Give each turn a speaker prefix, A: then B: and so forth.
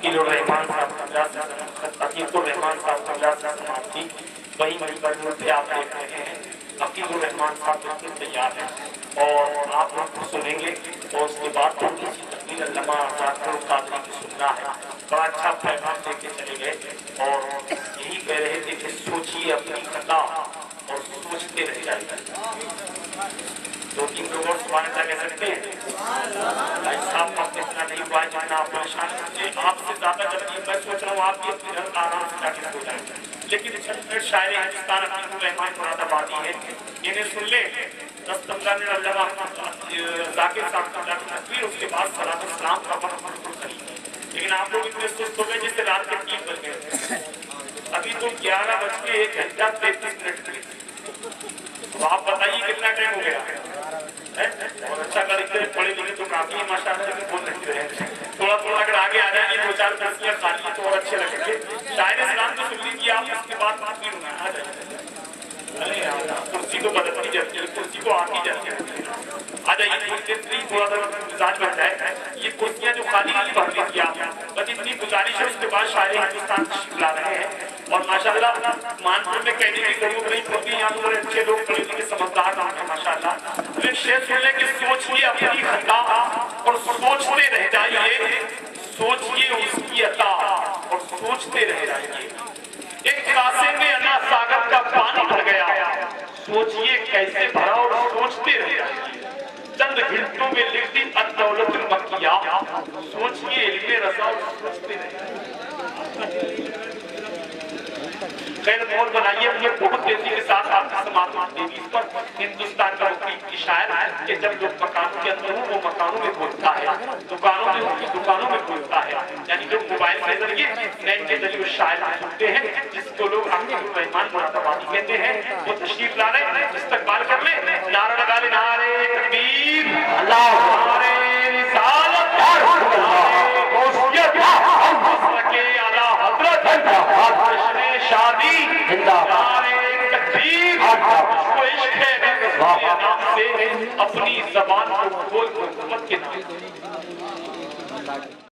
A: अकील रहमान साहब अकील रहमान साहब समाप्त की वही वही पर आप देख रहे हैं। अकील रहमान साहब बिल्कुल तैयार हैं और आप लोग सुनेंगे और उसके बाद थोड़ी सी तकमील अल्लामा जाफर कादरी की सुनना है। बड़ा अच्छा पैगाम देके चले गए और यही कह रहे थे कि सोचिए अपनी खता और सोचते रह जाइए। दो तीन लोग और सुभान अल्लाह कह सकते हैं? भाई साहब आप इतना नहीं हुआ है जितना आप परेशान होंगे, आपसे ज्यादा जल्दी मैं सोच रहा हूँ आप भी अपने घर आराम से जाके सो जाएंगे। लेकिन छत्तीसगढ़ शायर हिंदुस्तान अकील रहमान मुरादाबादी है, इन्हें सुन ले 10-15 मिनट अल्लामा जाकिर साहब की तस्वीर, उसके बाद सलात सलाम का वक्त बिल्कुल सही। लेकिन आप लोग इतने सुस्त हो गए जैसे रात के 3 बज गए। अभी तो 11:01:33। तो आप बताइए कितना टाइम हो गया है? और अच्छा कर पढ़े लिखे तो काफी है माशाअल्लाह, बोल नहीं रहे। थोड़ा थोड़ा अगर आगे आ जाएंगे 2-4 कुर्सियां खाली तो और अच्छे लगेंगे। शायद इस्लाम तो सुन लीजिए आप, उसके बाद बात नहीं होना आ जाएगा। अरे यार कुर्सी तो बदलती जाती है, कुर्सी तो आती जाती है। आ जाइए थोड़ा सा मिजाज बन जाए। ये कुर्सियां जो खाली भर लीजिए आप, बस इतनी गुजारिश है। उसके बाद शायद हिंदुस्तान ला रहे हैं और माशाअल्लाह मानपुर में कहने की जरूरत नहीं पड़ती, यहाँ तो बड़े अच्छे लोग पढ़े लिखे समझदार हैं माशाअल्लाह। तो एक शेर सुनने की सोचिए अपनी खता और सोचते रह जाइए, सोचिए उसकी अता और सोचते रह जाइए। एक कासे में अना सागर का पानी भर गया, सोचिए कैसे भरा और सोचते रह जाइए। चंद घंटों में लिख दी अदौलत मक्किया, सोचिए इल्मे रजा और सोचते रह जाइए। खैर मोर बनाइए, मुझे बहुत तेजी के साथ आपका समाधान देगी। इस पर हिंदुस्तान का की शायर कि जब लोग मकानों के अंदर हो वो मकानों में बोलता है, दुकानों में उनकी दुकानों में बोलता है। यानी लोग मोबाइल के जरिए नेट के जरिए शायर सुनते हैं, जिसको लोग अकील रहमान मुरादाबादी कहते हैं। वो तशरीफ ला रहे हैं, इस्तकबाल कर ले, नारा लगा ले, नारे तकबीर, नारे रिसालत, शादी अपनी जबान को खोल